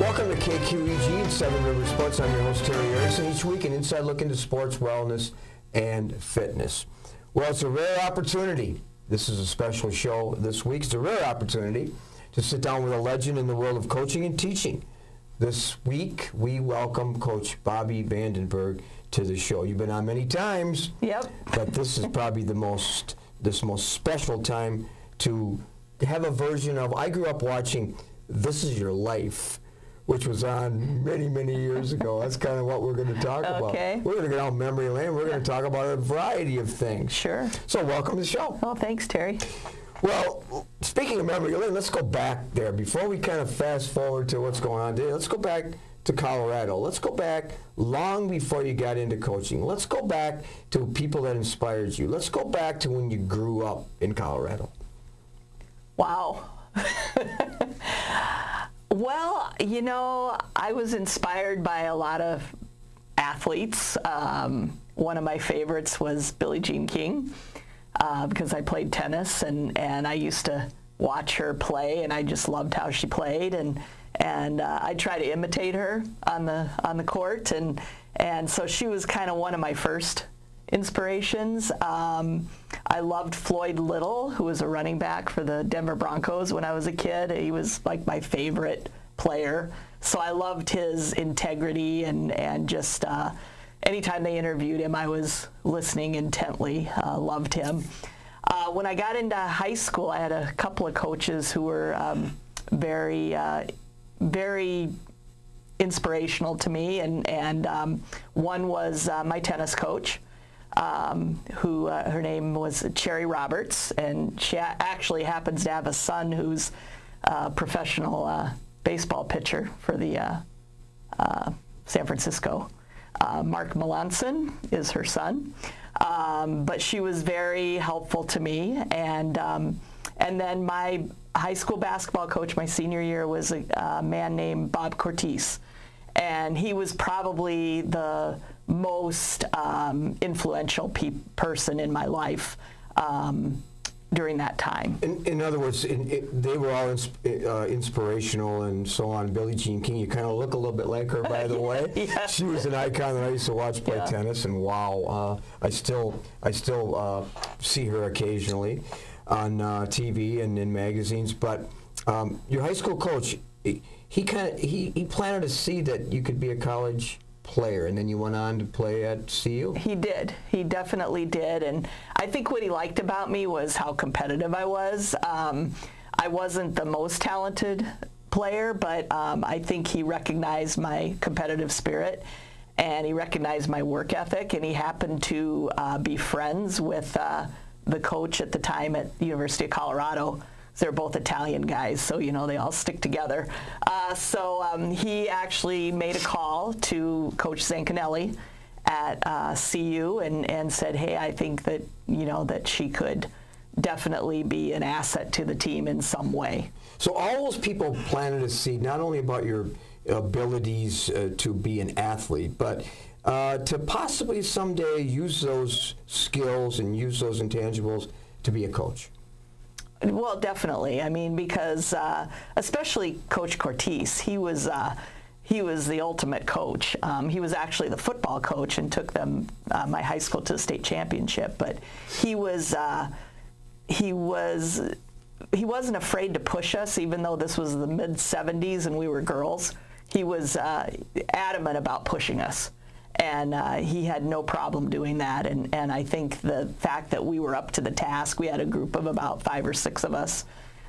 Welcome to KQEG and Seven Rivers Sports. I'm your host, Terry Erickson. Each week, an inside look into sports, wellness, and fitness. Well, it's a rare opportunity. This is a special show this week. It's a rare opportunity to sit down with a legend in the world of coaching and teaching. This week, we welcome Coach Bobbi Vandenberg to the show. You've been on many times. Yep. But this is probably the most special time to have a version of, I grew up watching This Is Your Life, which was on many, many years ago. That's kind of what we're going to talk about. We're going to get out memory lane. We're going to talk about a variety of things. Sure. So welcome to the show. Well, thanks, Terry. Well, speaking of memory lane, let's go back there. Before we kind of fast forward to what's going on today, let's go back to Colorado. Let's go back long before you got into coaching. Let's go back to people that inspired you. Let's go back to when you grew up in Colorado. Wow. Well, you know, I was inspired by a lot of athletes. One of my favorites was Billie Jean King because I played tennis and I used to watch her play, and I just loved how she played, and I try to imitate her on the court, and so she was kind of one of my first inspirations. I loved Floyd Little, who was a running back for the Denver Broncos when I was a kid. He was like my favorite player. So I loved his integrity and just anytime they interviewed him, I was listening intently, loved him. When I got into high school, I had a couple of coaches who were very inspirational to me, and one was my tennis coach, who her name was Cherry Roberts, and she actually happens to have a son who's a professional baseball pitcher for the San Francisco. Mark Melanson is her son, but she was very helpful to me, and then my high school basketball coach my senior year was a man named Bob Cortese, and he was probably the most influential person in my life during that time. In other words, they were all inspirational and so on. Billie Jean King, you kind of look a little bit like her, by the way. Yeah. She was an icon that I used to watch play tennis, and wow, I still see her occasionally on TV and in magazines. But your high school coach, he planted a seed that you could be a college player, and then you went on to play at CU? He did. He definitely did. And I think what he liked about me was how competitive I was. I wasn't the most talented player, but I think he recognized my competitive spirit, and he recognized my work ethic, and he happened to be friends with the coach at the time at the University of Colorado. They're both Italian guys, so, you know, they all stick together. So he actually made a call to Coach Zancanelli at CU and said, hey, I think that, you know, that she could definitely be an asset to the team in some way. So all those people planted a seed, not only about your abilities to be an athlete, but to possibly someday use those skills and use those intangibles to be a coach. Well, definitely. I mean, because especially Coach Cortese, he was the ultimate coach. He was actually the football coach and took them, my high school, to the state championship. But he wasn't afraid to push us, even though this was the mid-'70s and we were girls. He was adamant about pushing us. And he had no problem doing that. And I think the fact that we were up to the task, we had a group of about 5 or 6 of us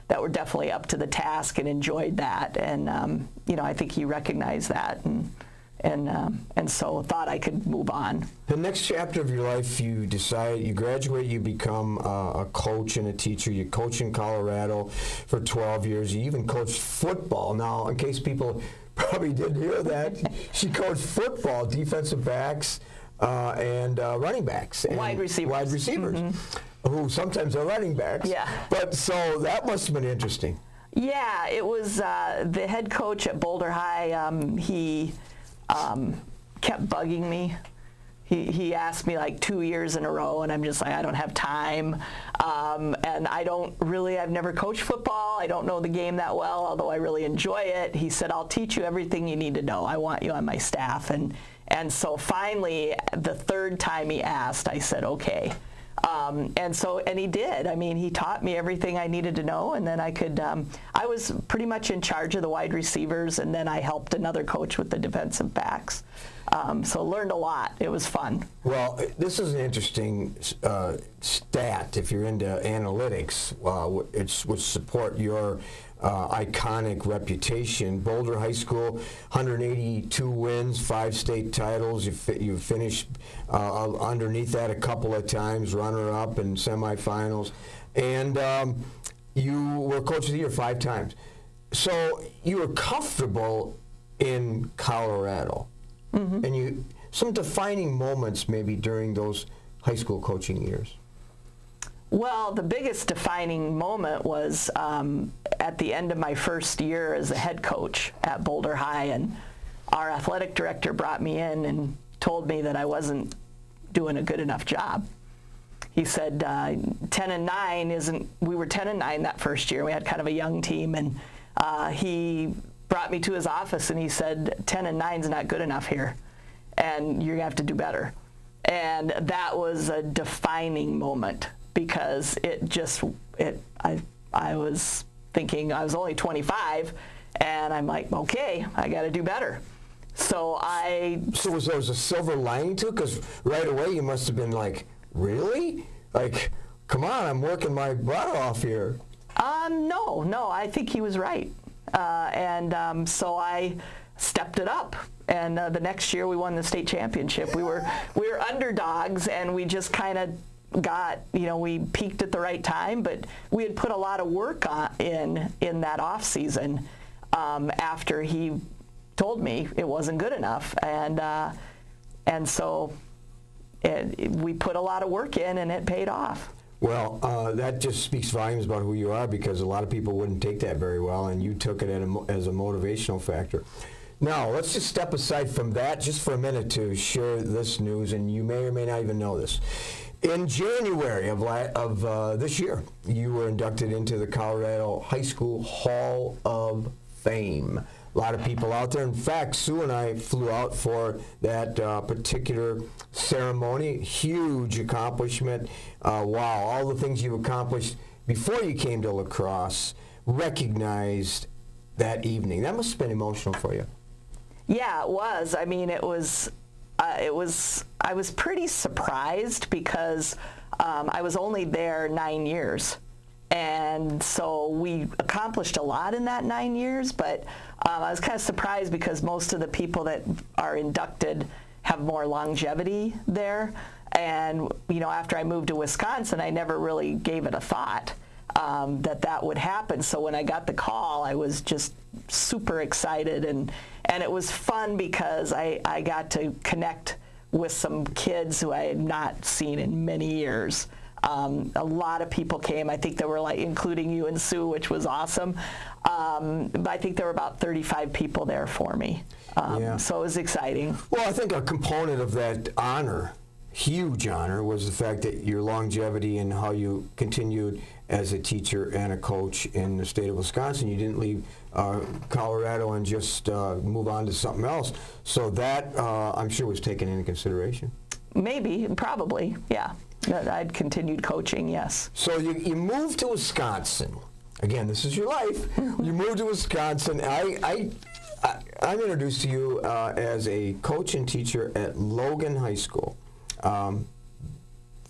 that were definitely up to the task and enjoyed that. And, you know, I think he recognized that and so thought I could move on. The next chapter of your life, you graduate, you become a coach and a teacher. You coach in Colorado for 12 years. You even coached football. Now, in case people probably didn't hear that, she coached football, defensive backs, and running backs. And wide receivers. Mm-hmm. Who sometimes are running backs. Yeah. But so that must have been interesting. Yeah, it was the head coach at Boulder High. He kept bugging me. He asked me like 2 years in a row, and I'm just like, I don't have time. And I've never coached football. I don't know the game that well, although I really enjoy it. He said, I'll teach you everything you need to know. I want you on my staff. And so finally, the third time he asked, I said, okay. And he did. I mean, he taught me everything I needed to know, and then I was pretty much in charge of the wide receivers, and then I helped another coach with the defensive backs. So learned a lot. It was fun. Well, this is an interesting stat if you're into analytics, which support your iconic reputation. Boulder High School, 182 wins, 5 state titles. You finished underneath that a couple of times, runner-up in semifinals. And you were Coach of the Year 5 times. So you were comfortable in Colorado. Mm-hmm. And some defining moments maybe during those high school coaching years. Well, the biggest defining moment was at the end of my first year as a head coach at Boulder High, and our athletic director brought me in and told me that I wasn't doing a good enough job. He said 10-9 isn't. We were 10-9 that first year. We had kind of a young team, and he brought me to his office and he said, 10-9 is not good enough here, and you're gonna have to do better. And that was a defining moment, because I was thinking, I was only 25, and I'm like, okay, I got to do better. So was there a silver lining to it? Because right away you must have been like, really? Like, come on, I'm working my butt off here. No, I think he was right. So I stepped it up, and the next year we won the state championship. We were underdogs, and we just kind of we peaked at the right time, but we had put a lot of work in that off season after he told me it wasn't good enough, and so we put a lot of work in, and it paid off. Well, that just speaks volumes about who you are, because a lot of people wouldn't take that very well, and you took it as a motivational factor. Now, let's just step aside from that just for a minute to share this news, and you may or may not even know this. In January of this year, you were inducted into the Colorado High School Hall of Fame. A lot of people out there. In fact, Sue and I flew out for that particular ceremony. Huge accomplishment. Wow, all the things you've accomplished before you came to lacrosse, recognized that evening. That must have been emotional for you. Yeah, it was. I mean, I was pretty surprised, because I was only there 9 years. And so we accomplished a lot in that 9 years, but I was kind of surprised because most of the people that are inducted have more longevity there. And, after I moved to Wisconsin, I never really gave it a thought that would happen. So when I got the call, I was just super excited, and it was fun because I got to connect with some kids who I had not seen in many years. A lot of people came. I think there were, including you and Sue, which was awesome. But I think there were about 35 people there for me. So it was exciting. Well, I think a component of that honor, huge honor, was the fact that your longevity and how you continued as a teacher and a coach in the state of Wisconsin. You didn't leave Colorado and just move on to something else. So that, I'm sure, was taken into consideration. Maybe, probably, yeah. I'd continued coaching, yes. So you moved to Wisconsin. Again, this is your life. You moved to Wisconsin. I'm introduced to you as a coach and teacher at Logan High School.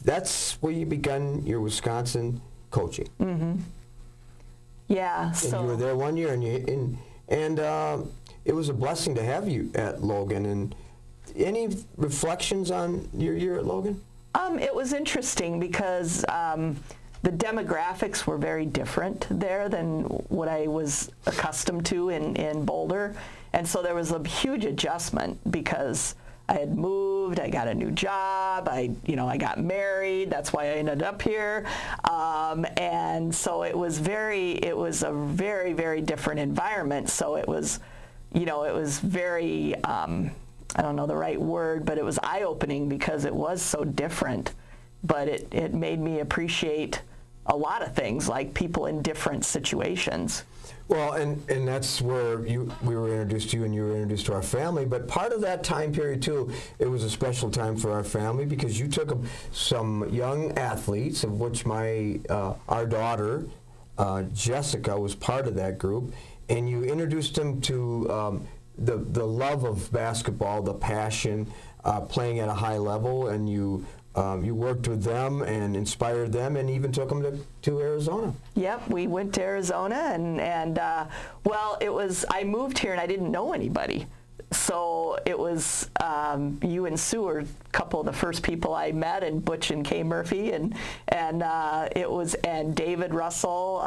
That's where you began your Wisconsin coaching. Mm-hmm. Yeah. And you were there 1 year, and it was a blessing to have you at Logan. And any reflections on your year at Logan? It was interesting because the demographics were very different there than what I was accustomed to in Boulder. And so there was a huge adjustment because I had moved, I got a new job, I got married, that's why I ended up here. And so it was a very, very different environment. So it was, very I don't know the right word, but it was eye-opening because it was so different. But it made me appreciate a lot of things, like people in different situations. Well, and that's where we were introduced to you, and you were introduced to our family. But part of that time period, too, it was a special time for our family because you took some young athletes, of which our daughter, Jessica, was part of that group, and you introduced them to the love of basketball, the passion, playing at a high level, and you worked with them and inspired them and even took them to Arizona. Yep, we went to Arizona and well, I moved here and I didn't know anybody. So it was you and Sue were a couple of the first people I met, and Butch and Kay Murphy, and David Russell,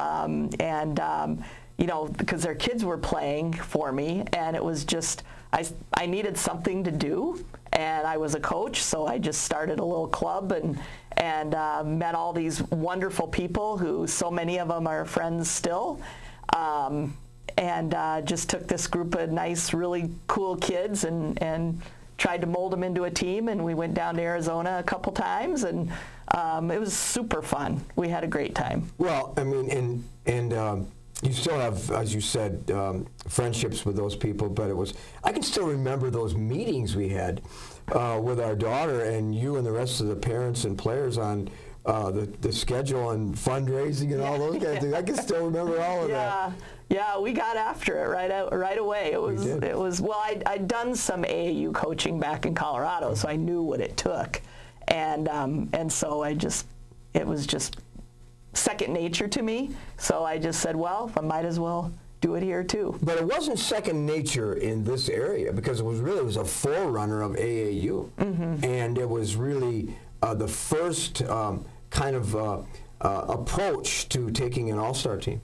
because their kids were playing for me, and it was just, I needed something to do, and I was a coach, so I just started a little club and met all these wonderful people who, so many of them are friends still, and just took this group of nice, really cool kids and tried to mold them into a team, and we went down to Arizona a couple times, and it was super fun. We had a great time. Well, I mean, and you still have, as you said, friendships with those people, but I can still remember those meetings we had with our daughter and you and the rest of the parents and players on the schedule and fundraising and all those kind of things. I can still remember all of that. Yeah, we got after it right away. It was well, I'd done some AAU coaching back in Colorado, so I knew what it took, and so it was just second nature to me. So I just said, well, I might as well do it here too. But it wasn't second nature in this area because it was a forerunner of AAU, and it was really the first kind of approach to taking an all-star team.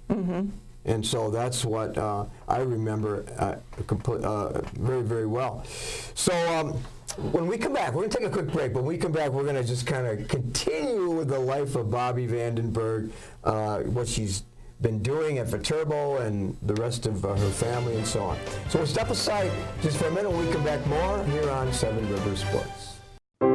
And so that's what I remember very, very well. So when we come back, we're going to take a quick break. But when we come back, we're going to just kind of continue with the life of Bobbi Vandenberg, what she's been doing at Viterbo and the rest of her family and so on. So we'll step aside just for a minute. When we come back, more here on Seven Rivers Sports.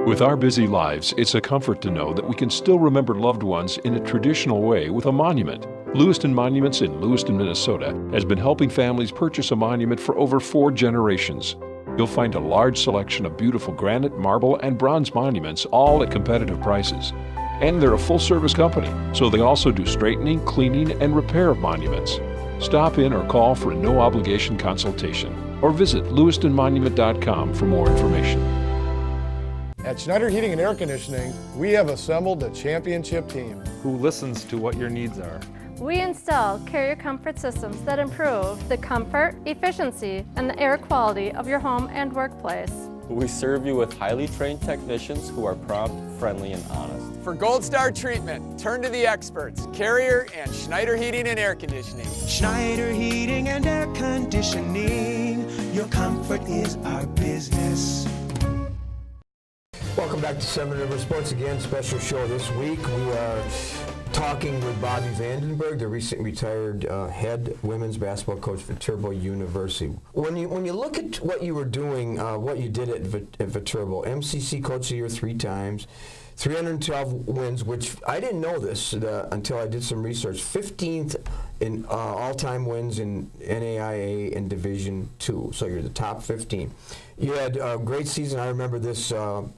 With our busy lives, it's a comfort to know that we can still remember loved ones in a traditional way with a monument. Lewiston Monuments in Lewiston, Minnesota has been helping families purchase a monument for over 4 generations. You'll find a large selection of beautiful granite, marble, and bronze monuments, all at competitive prices. And they're a full-service company, so they also do straightening, cleaning, and repair of monuments. Stop in or call for a no-obligation consultation, or visit lewistonmonument.com for more information. At Schneider Heating and Air Conditioning, we have assembled a championship team who listens to what your needs are. We install carrier comfort systems that improve the comfort, efficiency, and the air quality of your home and workplace. We serve you with highly trained technicians who are prompt, friendly, and honest. For Gold Star treatment, turn to the experts, Carrier and Schneider Heating and Air Conditioning. Schneider Heating and Air Conditioning, your comfort is our business. Welcome back to Seven Rivers Sports. Again, special show this week. We are talking with Bobbi Vandenberg, the recently retired head women's basketball coach at Viterbo University. When you look at what you were doing, what you did at Viterbo, MCC Coach of the Year 3 times, 312 wins, which I didn't know this until I did some research. 15th in all-time wins in NAIA and Division II, so you're the top 15. You had a great season. I remember this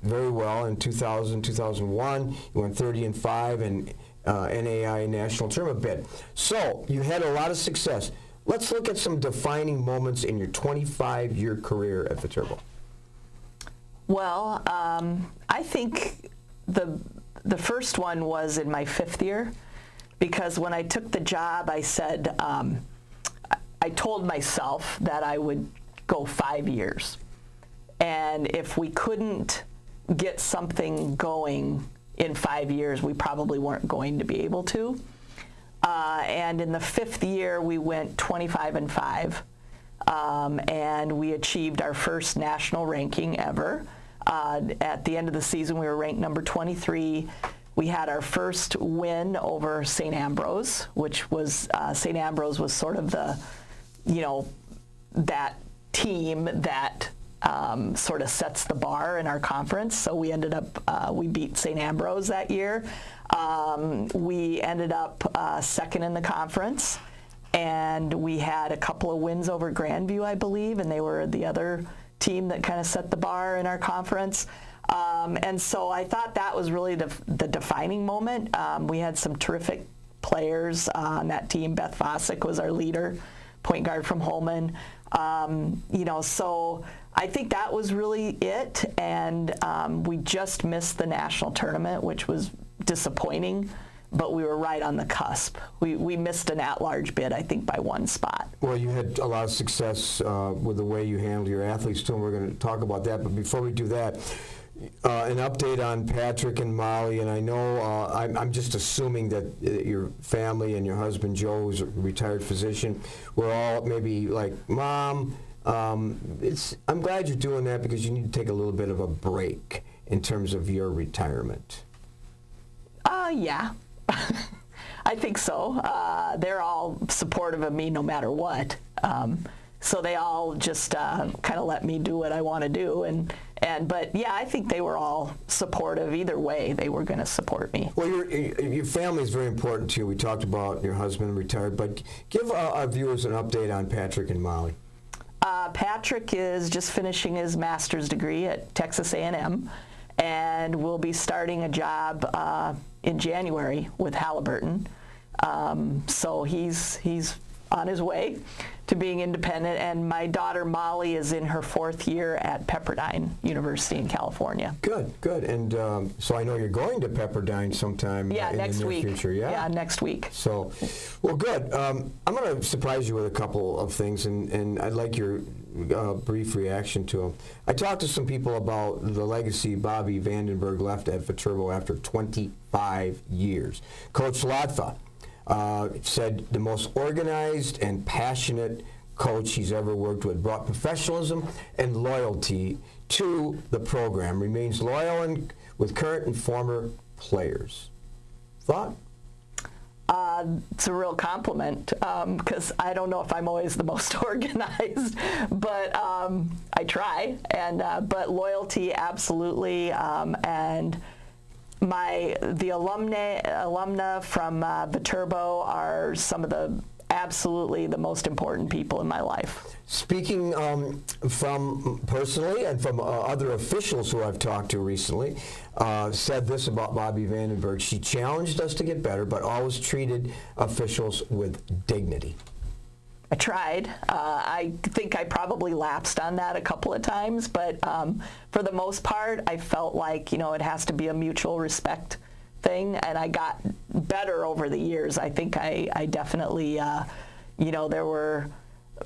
very well in 2000, 2001. You went 30-5 and NAIA National Tournament bid. So you had a lot of success. Let's look at some defining moments in your 25-year career at Viterbo. Well, I think the first one was in my 5th year, because when I took the job, I said, I told myself that I would go 5 years. And if we couldn't get something going in 5 years, we probably weren't going to be able to. And in the 5th year, we went 25-5, and we achieved our first national ranking ever. At the end of the season, we were ranked number 23. We had our first win over St. Ambrose, which was, St. Ambrose was sort of the, that team that sort of sets the bar in our conference. So we ended up, we beat St. Ambrose that year. We ended up second in the conference, and we had a couple of wins over Grandview, I believe, and they were the other team that kind of set the bar in our conference. And so I thought that was really the defining moment. We had some terrific players on that team. Beth Fossick was our leader, point guard from Holmen. So I think that was really it. And we just missed the national tournament, which was disappointing, but we were right on the cusp. We missed an at-large bid, I think, by one spot. Well, you had a lot of success with the way you handled your athletes, too, and we're going to talk about that. But before we do that, an update on Patrick and Molly, and I know I'm just assuming that your family and your husband, Joe, who's a retired physician, were all maybe like, Mom, I'm glad you're doing that because you need to take a little bit of a break in terms of your retirement. Yeah. I think so. They're all supportive of me no matter what. So they all just kind of let me do what I want to do. But yeah, I think they were all supportive. Either way, they were going to support me. Well, your family is very important to you. We talked about your husband retired, but give our viewers an update on Patrick and Molly. Patrick is just finishing his master's degree at Texas A&M, and will be starting a job in January with Halliburton. So he's on his way to being independent, and my daughter Molly is in her 4th year at Pepperdine University in California. Good. And so I know you're going to Pepperdine sometime in next the near week. future. Yeah, next week. So, well, good. I'm going to surprise you with a couple of things, and I'd like your brief reaction to them. I talked to some people about the legacy Bobbi Vandenberg left at Viterbo after 25 years. Coach Latva said the most organized and passionate coach he's ever worked with, brought professionalism and loyalty to the program, remains loyal with current and former players. Thought? It's a real compliment, because I don't know if I'm always the most organized, but I try. But loyalty, absolutely, and the alumna from Viterbo are some of the absolutely the most important people in my life. Speaking from personally and from other officials who I've talked to recently, said this about Bobbi Vandenberg: she challenged us to get better, but always treated officials with dignity. I tried. I think I probably lapsed on that a couple of times, but for the most part, I felt like, it has to be a mutual respect thing, and I got better over the years. I think I definitely, there were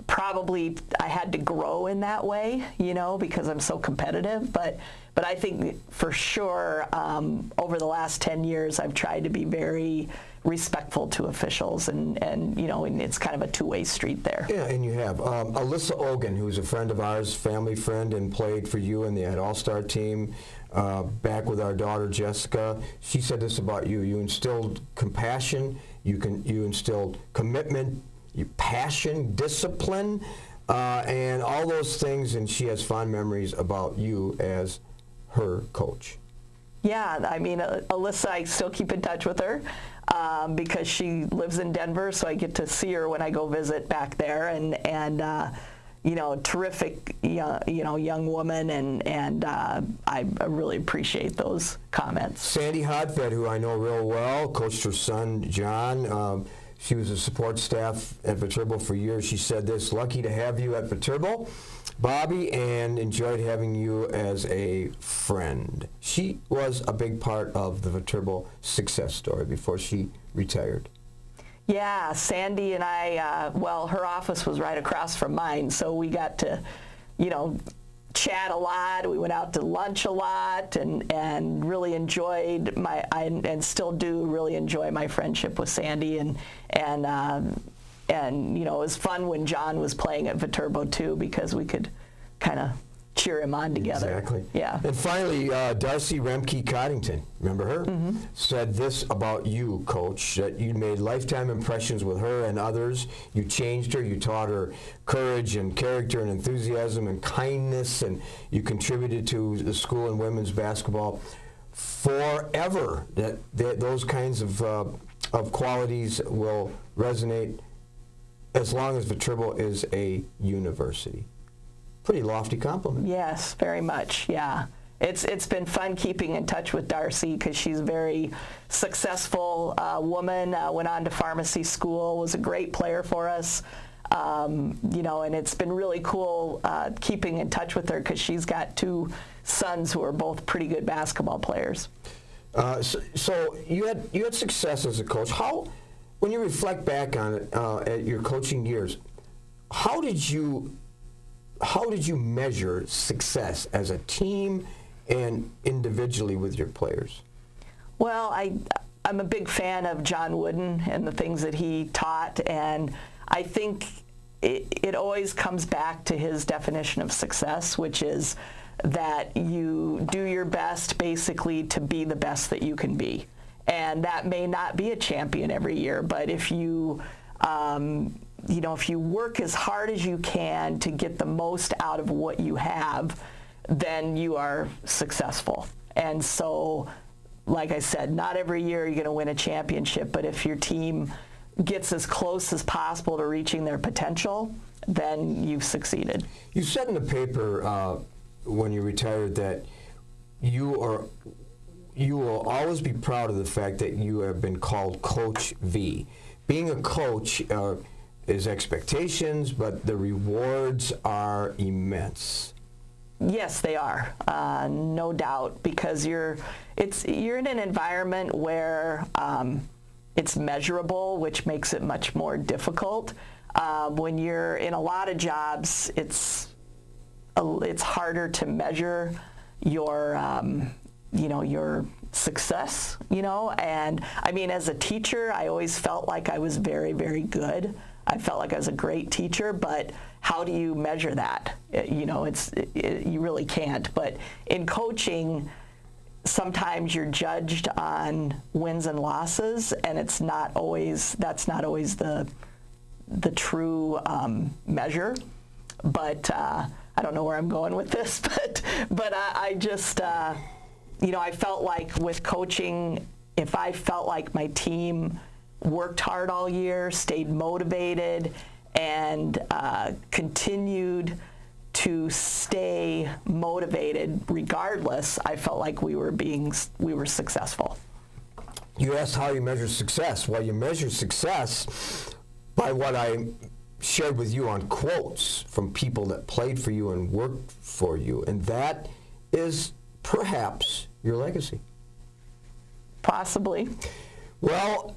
probably, I had to grow in that way, because I'm so competitive, but I think for sure over the last 10 years, I've tried to be very respectful to officials, and it's kind of a two-way street there. Yeah, and you have. Alyssa Ogan, who's a friend of ours, family friend, and played for you in the All-Star team, back with our daughter Jessica. She said this about you: you instilled compassion, you instilled commitment, passion, discipline, and all those things, and she has fond memories about you as her coach. Yeah, I mean, Alyssa, I still keep in touch with her because she lives in Denver, so I get to see her when I go visit back there, and terrific, young woman, and I really appreciate those comments. Sandy Hodfed, who I know real well, coached her son, John. She was a support staff at Viterbo for years. She said this: lucky to have you at Viterbo, Bobbi, and enjoyed having you as a friend. She was a big part of the Viterbo success story before she retired. Yeah, Sandy and I, her office was right across from mine, so we got to, chat a lot. We went out to lunch a lot, and really enjoyed and still do really enjoy my friendship with Sandy, and it was fun when John was playing at Viterbo too, because we could kind of cheer him on together. Exactly. Yeah. And finally, Darcy Remke-Coddington, remember her? Said this about you, Coach, that you made lifetime impressions with her and others. You changed her. You taught her courage and character and enthusiasm and kindness, and you contributed to the school and women's basketball forever. That those kinds of qualities will resonate as long as Viterbo is a university. Pretty lofty compliment. Yes, very much, yeah. It's been fun keeping in touch with Darcy because she's a very successful woman, went on to pharmacy school, was a great player for us. You know, and it's been really cool keeping in touch with her because she's got two sons who are both pretty good basketball players. So you had success as a coach. How, when you reflect back on it at your coaching years, how did you measure success as a team and individually with your players? Well, I'm a big fan of John Wooden and the things that he taught, and I think it always comes back to his definition of success, which is that you do your best basically to be the best that you can be. And that may not be a champion every year, but if you you know, if you work as hard as you can to get the most out of what you have, then you are successful. And so, like I said, not every year you're going to win a championship, but if your team gets as close as possible to reaching their potential, then you've succeeded. You said in the paper when you retired that you will always be proud of the fact that you have been called Coach V. Being a coach is expectations, but the rewards are immense. Yes, they are, no doubt, because you're in an environment where it's measurable, which makes it much more difficult. When you're in a lot of jobs, it's harder to measure your your success, and I mean, as a teacher, I always felt like I was very, very good. I felt like I was a great teacher, but how do you measure that? You really can't. But in coaching, sometimes you're judged on wins and losses, and that's not always the true measure. But I don't know where I'm going with this, but I just I felt like with coaching, if I felt like my team worked hard all year, stayed motivated, and continued to stay motivated regardless, I felt like we were successful. You asked how you measure success. Well, you measure success by what I shared with you on quotes from people that played for you and worked for you, and that is perhaps your legacy. Possibly. Well,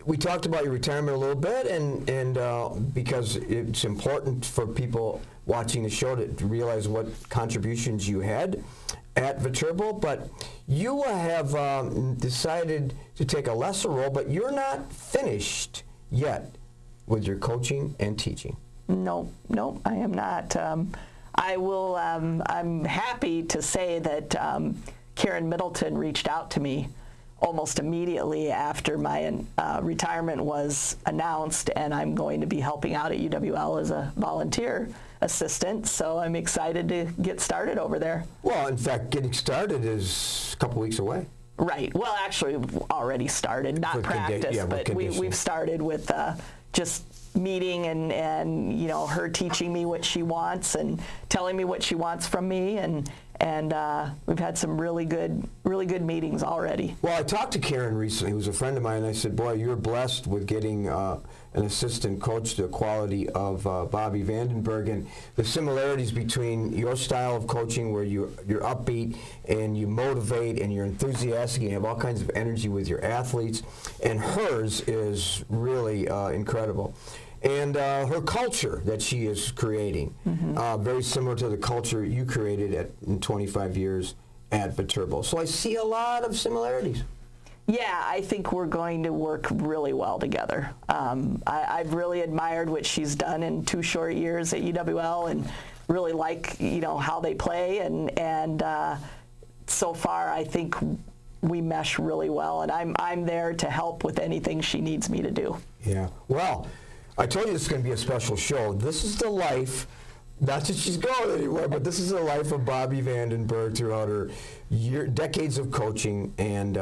we talked about your retirement a little bit, and because it's important for people watching the show to realize what contributions you had at Viterbo, but you have decided to take a lesser role, but you're not finished yet with your coaching and teaching. No, I am not. I will. I'm happy to say that Karen Middleton reached out to me almost immediately after my retirement was announced, and I'm going to be helping out at UWL as a volunteer assistant, so I'm excited to get started over there. Well, in fact, getting started is a couple weeks away. Right. Well, actually, we've already started, not practice, but we've started with just meeting and her teaching me what she wants and telling me what she wants from me, and we've had some really good meetings already. Well, I talked to Karen recently, who's a friend of mine, and I said, boy, you're blessed with getting an assistant coach to the quality of Bobbi Vandenberg, and the similarities between your style of coaching where you're upbeat and you motivate and you're enthusiastic and you have all kinds of energy with your athletes, and hers is really incredible. And her culture that she is creating, very similar to the culture you created in 25 years at Viterbo. So I see a lot of similarities. Yeah, I think we're going to work really well together. I've really admired what she's done in 2 short years at UWL, and really like, how they play, and so far I think we mesh really well, and I'm there to help with anything she needs me to do. Yeah. Well, I told you this is going to be a special show. This is the life, not that she's going anywhere, but this is the life of Bobbi Vandenberg throughout her decades of coaching and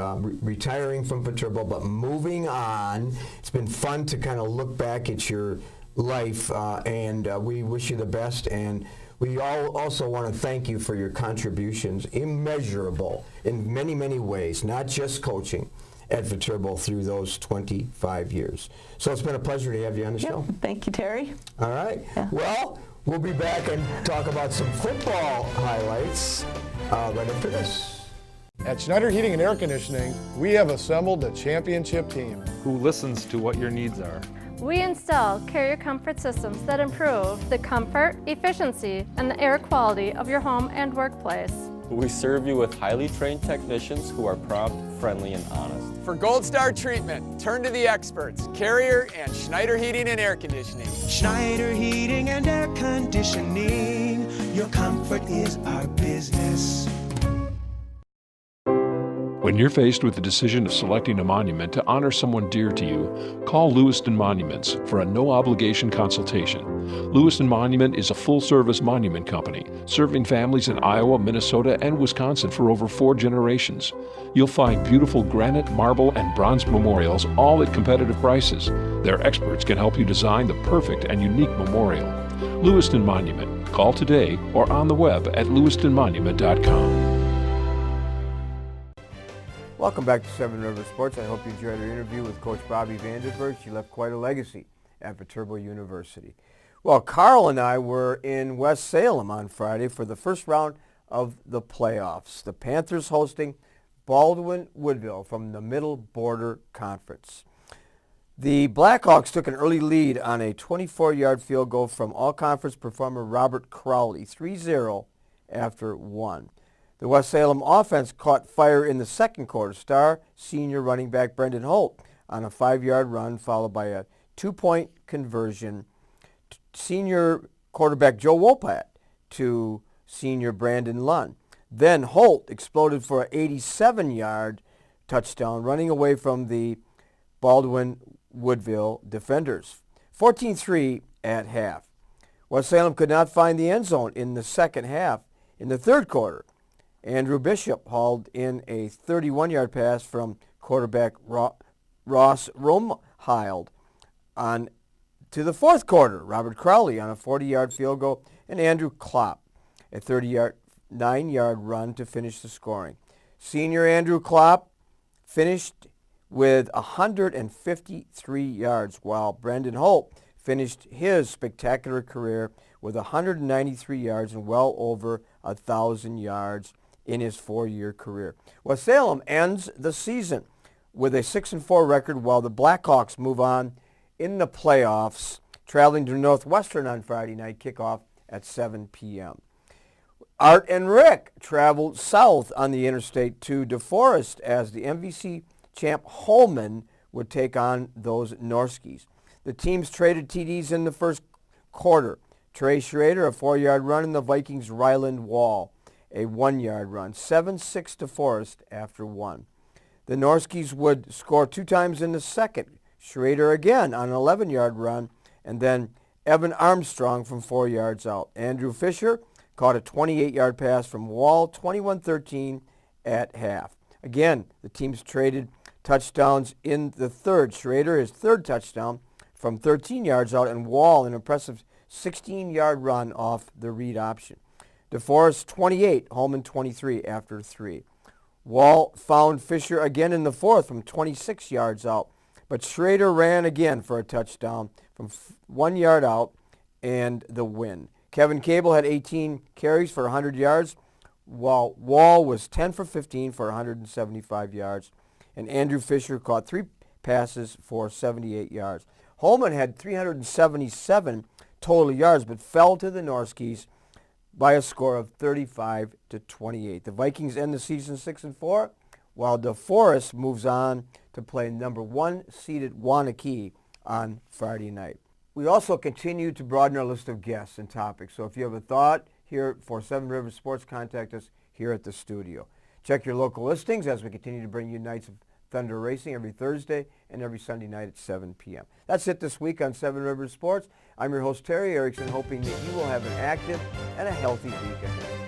retiring from Viterbo, but moving on. It's been fun to kind of look back at your life, and we wish you the best. And we all also want to thank you for your contributions, immeasurable in many, many ways, not just coaching at Viterbo through those 25 years. So it's been a pleasure to have you on the show. Thank you, Terry. All right. Yeah. Well, we'll be back and talk about some football highlights right after this. At Schneider Heating and Air Conditioning, we have assembled a championship team. Who listens to what your needs are. We install carrier comfort systems that improve the comfort, efficiency, and the air quality of your home and workplace. We serve you with highly trained technicians who are prompt, friendly, and honest. For Gold Star treatment, turn to the experts, Carrier and Schneider Heating and Air Conditioning. Schneider Heating and Air Conditioning. Your comfort is our business. When you're faced with the decision of selecting a monument to honor someone dear to you, call Lewiston Monuments for a no-obligation consultation. Lewiston Monument is a full-service monument company, serving families in Iowa, Minnesota, and Wisconsin for over 4 generations. You'll find beautiful granite, marble, and bronze memorials, all at competitive prices. Their experts can help you design the perfect and unique memorial. Lewiston Monument. Call today or on the web at lewistonmonument.com. Welcome back to Seven Rivers Sports. I hope you enjoyed our interview with Coach Bobbi Vandenberg. She left quite a legacy at Viterbo University. Well, Carl and I were in West Salem on Friday for the first round of the playoffs. The Panthers hosting Baldwin Woodville from the Middle Border Conference. The Blackhawks took an early lead on a 24-yard field goal from all-conference performer Robert Crowley, 3-0 after 1. The West Salem offense caught fire in the second quarter. Star senior running back Brendan Holt on a 5-yard run, followed by a 2-point conversion. Senior quarterback Joe Wopat to senior Brandon Lunn. Then Holt exploded for an 87-yard touchdown, running away from the Baldwin Woodville defenders. 14-3 at half. West Salem could not find the end zone in the second half. In the third quarter, Andrew Bishop hauled in a 31-yard pass from quarterback Ross Romhild. On to the fourth quarter, Robert Crowley on a 40-yard field goal, and Andrew Klopp a 9-yard run to finish the scoring. Senior Andrew Klopp finished with 153 yards, while Brendan Holt finished his spectacular career with 193 yards and well over 1,000 yards in his 4-year career. West Salem ends the season with a 6-4 record, while the Blackhawks move on in the playoffs, traveling to Northwestern on Friday night, kickoff at 7 p.m. Art and Rick traveled south on the interstate to DeForest as the MVC champ Holmen would take on those Norskies. The teams traded TDs in the first quarter. Trey Schrader, a 4-yard run, and the Vikings' Ryland Wall, a 1-yard run. 7-6 DeForest after 1. The Norskies would score 2 times in the second. Schrader again on an 11-yard run, and then Evan Armstrong from 4 yards out. Andrew Fisher caught a 28-yard pass from Wall, 21-13 at half. Again, the teams traded touchdowns in the third. Schrader, his third touchdown from 13 yards out, and Wall an impressive 16-yard run off the read option. DeForest 28, Holmen 23 after 3. Wall found Fisher again in the fourth from 26 yards out, but Schrader ran again for a touchdown from 1 yard out and the win. Kevin Cable had 18 carries for 100 yards, while Wall was 10 for 15 for 175 yards, and Andrew Fisher caught 3 passes for 78 yards. Holmen had 377 total yards, but fell to the Norskies by a score of 35-28. The Vikings end the season 6-4, while DeForest moves on to play number 1 seeded Waunakee on Friday night. We also continue to broaden our list of guests and topics. So if you have a thought here for Seven Rivers Sports, contact us here at the studio. Check your local listings as we continue to bring you Nights of Thunder Racing every Thursday and every Sunday night at 7 p.m. That's it this week on Seven Rivers Sports. I'm your host, Terry Erickson, hoping that you will have an active and a healthy week ahead.